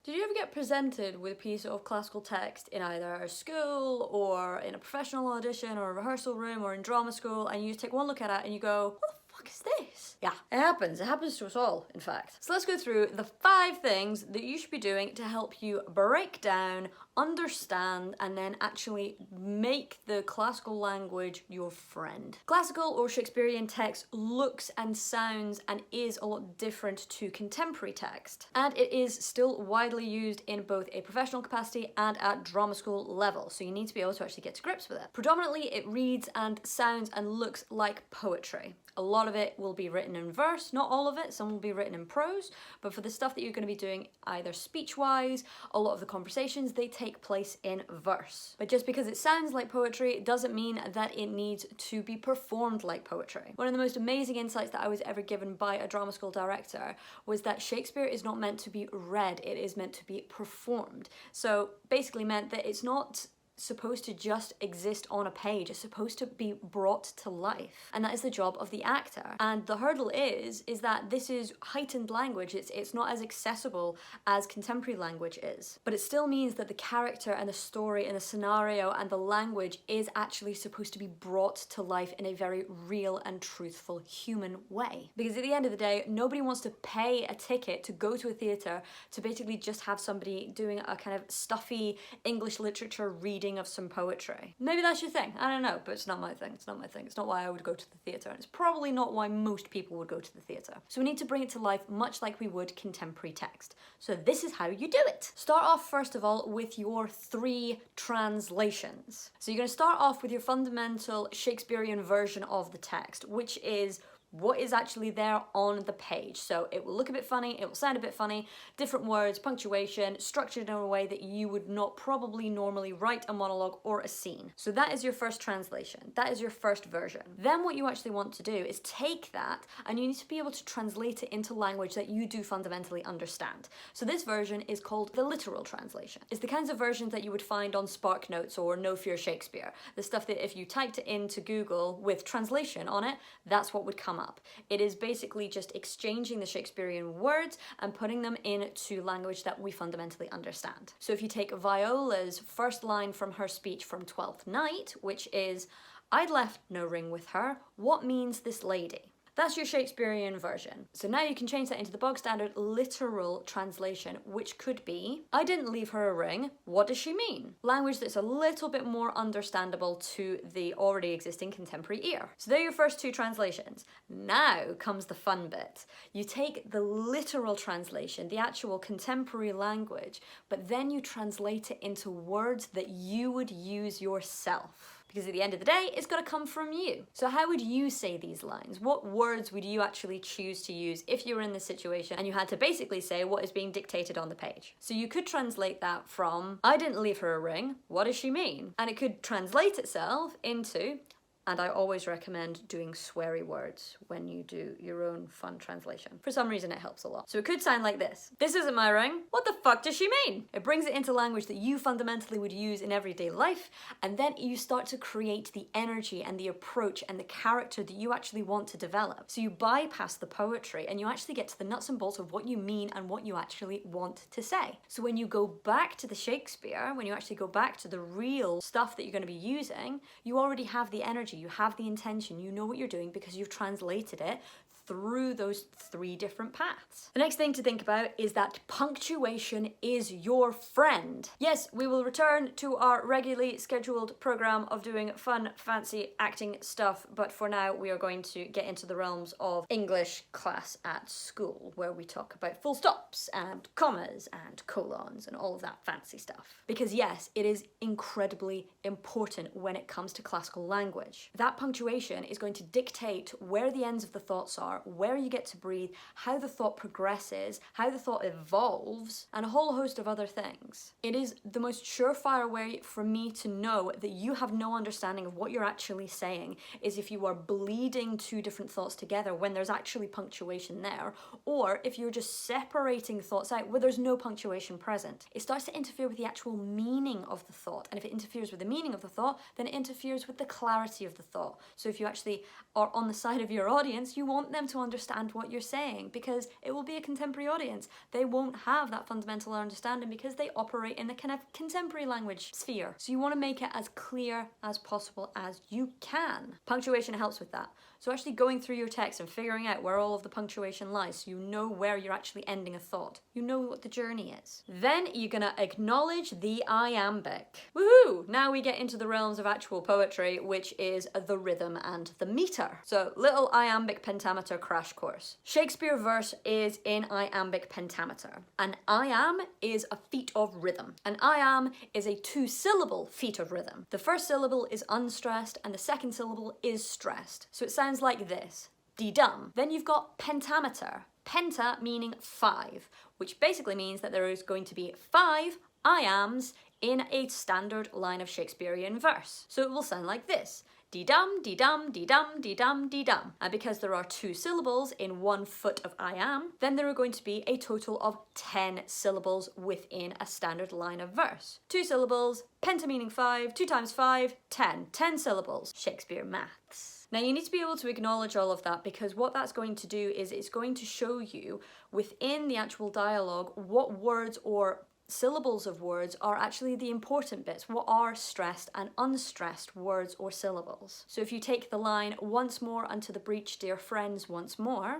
Did you ever get presented with a piece of classical text in either a school or in a professional audition or a rehearsal room or in drama school, and you just take one look at it and you go, what the fuck is this? Yeah, it happens. It happens to us all, in fact. So let's go through the 5 things that you should be doing to help you break down, understand, and then actually make the classical language your friend. Classical or Shakespearean text looks and sounds and is a lot different to contemporary text, and it is still widely used in both a professional capacity and at drama school level, so you need to be able to actually get to grips with it. Predominantly it reads and sounds and looks like poetry. A lot of it will be written in verse, not all of it, some will be written in prose, but for the stuff that you're going to be doing either speech-wise, a lot of the conversations, they take place in verse. But just because it sounds like poetry doesn't mean that it needs to be performed like poetry. One of the most amazing insights that I was ever given by a drama school director was that Shakespeare is not meant to be read, it is meant to be performed. So basically meant that it's not supposed to just exist on a page, it's supposed to be brought to life, and that is the job of the actor. And the hurdle is that this is heightened language, it's not as accessible as contemporary language is, but it still means that the character and the story and the scenario and the language is actually supposed to be brought to life in a very real and truthful human way. Because at the end of the day, nobody wants to pay a ticket to go to a theatre to basically just have somebody doing a kind of stuffy English literature reading of some poetry. Maybe that's your thing, I don't know, but it's not my thing, it's not my thing. It's not why I would go to the theatre, and it's probably not why most people would go to the theatre. So we need to bring it to life much like we would contemporary text. So this is how you do it. Start off first of all with your 3 translations. So you're going to start off with your fundamental Shakespearean version of the text, which is what is actually there on the page. So it will look a bit funny, it will sound a bit funny, different words, punctuation, structured in a way that you would not probably normally write a monologue or a scene. So that is your first translation, that is your first version. Then what you actually want to do is take that and you need to be able to translate it into language that you do fundamentally understand. So this version is called the literal translation. It's the kinds of versions that you would find on Spark Notes or No Fear Shakespeare. The stuff that if you typed it into Google with translation on it, that's what would come up. It is basically just exchanging the Shakespearean words and putting them into language that we fundamentally understand. So if you take Viola's first line from her speech from Twelfth Night, which is, "I'd left no ring with her, what means this lady?" That's your Shakespearean version. So now you can change that into the bog standard literal translation, which could be, "I didn't leave her a ring, what does she mean?" Language that's a little bit more understandable to the already existing contemporary ear. So there are your first 2 translations. Now comes the fun bit. You take the literal translation, the actual contemporary language, but then you translate it into words that you would use yourself. Because at the end of the day, it's got to come from you. So how would you say these lines? What words would you actually choose to use if you were in this situation and you had to basically say what is being dictated on the page? So you could translate that from, "I didn't leave her a ring, what does she mean?" And it could translate itself into, and I always recommend doing sweary words when you do your own fun translation. For some reason it helps a lot. So it could sound like this. "This isn't my ring. What the fuck does she mean?" It brings it into language that you fundamentally would use in everyday life, and then you start to create the energy and the approach and the character that you actually want to develop. So you bypass the poetry and you actually get to the nuts and bolts of what you mean and what you actually want to say. So when you go back to the Shakespeare, when you actually go back to the real stuff that you're going to be using, you already have the energy, you have the intention, you know what you're doing because you've translated it through those 3 different paths. The next thing to think about is that punctuation is your friend. Yes, we will return to our regularly scheduled program of doing fun, fancy acting stuff, but for now we are going to get into the realms of English class at school, where we talk about full stops and commas and colons and all of that fancy stuff. Because yes, it is incredibly important when it comes to classical language. That punctuation is going to dictate where the ends of the thoughts are, where you get to breathe, how the thought progresses, how the thought evolves, and a whole host of other things. It is the most surefire way for me to know that you have no understanding of what you're actually saying is if you are bleeding 2 different thoughts together when there's actually punctuation there, or if you're just separating thoughts out where there's no punctuation present. It starts to interfere with the actual meaning of the thought, and if it interferes with the meaning of the thought, then it interferes with the clarity of the thought. So if you actually are on the side of your audience, you want them to understand what you're saying because it will be a contemporary audience. They won't have that fundamental understanding because they operate in the kind of contemporary language sphere. So you want to make it as clear as possible as you can. Punctuation helps with that. So actually going through your text and figuring out where all of the punctuation lies so you know where you're actually ending a thought. You know what the journey is. Then you're gonna acknowledge the iambic. Woohoo! Now we get into the realms of actual poetry, which is the rhythm and the meter. So little iambic pentameter crash course. Shakespeare verse is in iambic pentameter. An iamb is a feat of rhythm. An iamb is a 2-syllable feat of rhythm. The first syllable is unstressed and the second syllable is stressed. So it sounds like this. Dee-dum. Then you've got pentameter. Penta meaning 5, which basically means that there is going to be 5 iambs in a standard line of Shakespearean verse. So it will sound like this. Dee-dum, dee-dum, dee-dum, dee-dum, dee-dum. And because there are 2 syllables in 1 foot of iamb, then there are going to be a total of 10 syllables within a standard line of verse. 2 syllables, penta meaning 5, 2 times 5, 10. 10 syllables. Shakespeare maths. Now you need to be able to acknowledge all of that because what that's going to do is it's going to show you within the actual dialogue what words or syllables of words are actually the important bits. What are stressed and unstressed words or syllables? So if you take the line, once more unto the breach, dear friends, once more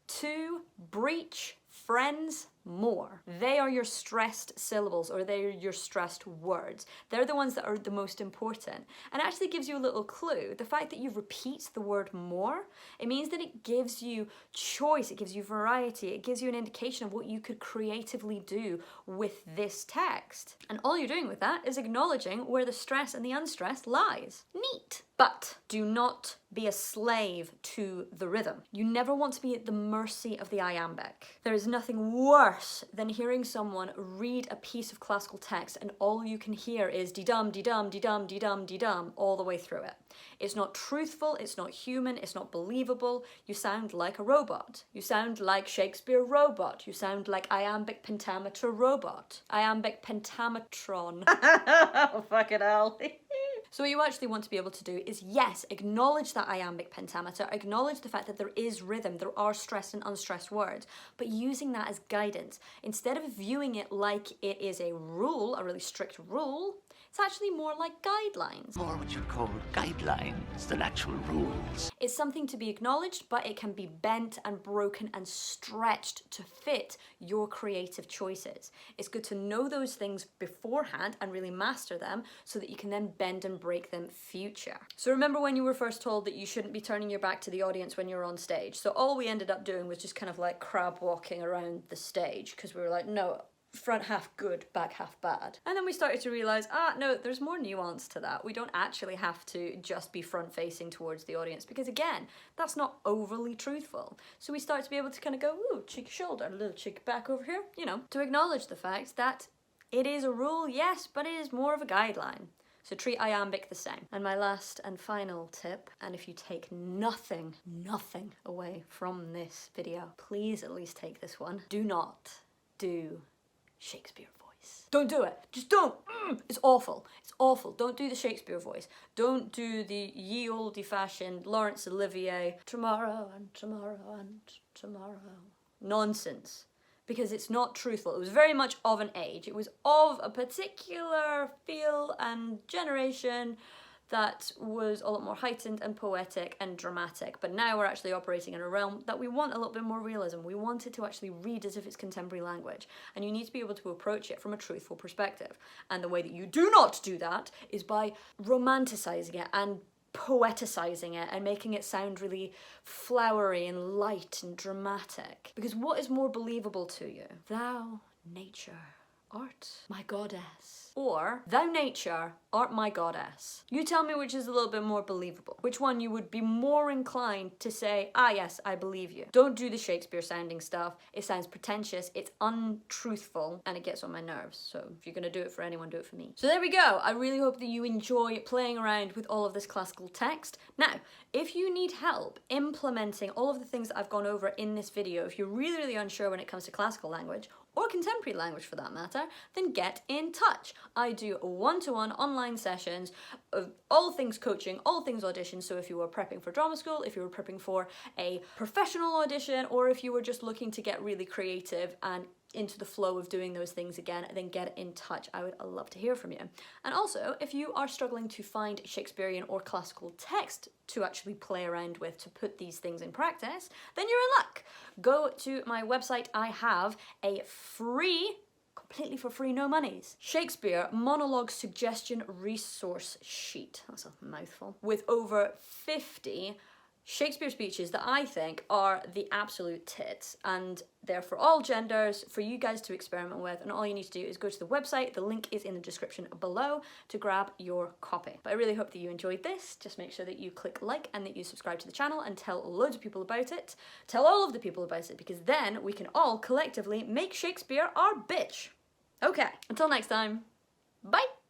to breach, friends, more. They are your stressed syllables, or they're your stressed words. They're the ones that are the most important. And it actually gives you a little clue. The fact that you repeat the word more, it means that it gives you choice, it gives you variety, it gives you an indication of what you could creatively do with this text. And all you're doing with that is acknowledging where the stress and the unstressed lies. Neat. But do not be a slave to the rhythm. You never want to be at the mercy of the iambic. There is nothing worse than hearing someone read a piece of classical text and all you can hear is dee-dum, dee-dum, dee-dum, dee-dum, dee-dum all the way through it. It's not truthful, it's not human, it's not believable. You sound like a robot. You sound like Shakespeare robot. You sound like iambic pentameter robot. Iambic pentametron. Oh, fucking hell. So what you actually want to be able to do is, yes, acknowledge that iambic pentameter, acknowledge the fact that there is rhythm, there are stressed and unstressed words, but using that as guidance. Instead of viewing it like it is a rule, a really strict rule, it's actually more like guidelines. More what you'd call guidelines than actual rules. It's something to be acknowledged, but it can be bent and broken and stretched to fit your creative choices. It's good to know those things beforehand and really master them so that you can then bend and break them future. So remember when you were first told that you shouldn't be turning your back to the audience when you're on stage. So all we ended up doing was just kind of like crab walking around the stage because we were like, no, front half good, back half bad. And then we started to realise, no, there's more nuance to that. We don't actually have to just be front facing towards the audience because again, that's not overly truthful. So we started to be able to kind of go, ooh, cheeky shoulder, a little cheeky back over here, you know, to acknowledge the fact that it is a rule, yes, but it is more of a guideline. So treat iambic the same. And my last and final tip, and if you take nothing away from this video, please at least take this one. Do not do Shakespeare voice. Don't do it. Just don't. It's awful. It's awful. Don't do the Shakespeare voice. Don't do the ye olde fashioned Laurence Olivier tomorrow and tomorrow and tomorrow nonsense. Because it's not truthful. It was very much of an age. It was of a particular feel and generation that was a lot more heightened and poetic and dramatic. But now we're actually operating in a realm that we want a little bit more realism. We want it to actually read as if it's contemporary language. And you need to be able to approach it from a truthful perspective. And the way that you do not do that is by romanticizing it and poeticizing it and making it sound really flowery and light and dramatic. Because what is more believable to you? Thou, nature, art my goddess. Or, thou nature, art my goddess. You tell me which is a little bit more believable. Which one you would be more inclined to say, yes, I believe you. Don't do the Shakespeare sounding stuff. It sounds pretentious, it's untruthful, and it gets on my nerves. So if you're gonna do it for anyone, do it for me. So there we go. I really hope that you enjoy playing around with all of this classical text. Now, if you need help implementing all of the things that I've gone over in this video, if you're really, really unsure when it comes to classical language, or contemporary language for that matter, then get in touch. I do one-to-one online sessions of all things coaching, all things audition. So if you were prepping for drama school, if you were prepping for a professional audition, or if you were just looking to get really creative and into the flow of doing those things again, then get in touch. I would love to hear from you. And also, if you are struggling to find Shakespearean or classical text to actually play around with to put these things in practice, then you're in luck. Go to my website. I have a free, completely for free, no monies, Shakespeare monologue suggestion resource sheet. That's a mouthful. With over 50 Shakespeare speeches that I think are the absolute tits, and they're for all genders, for you guys to experiment with, and all you need to do is go to the website. The link is in the description below to grab your copy. But I really hope that you enjoyed this. Just make sure that you click like and that you subscribe to the channel and tell loads of people about it. Tell all of the people about it, because then we can all collectively make Shakespeare our bitch. Okay, until next time, bye!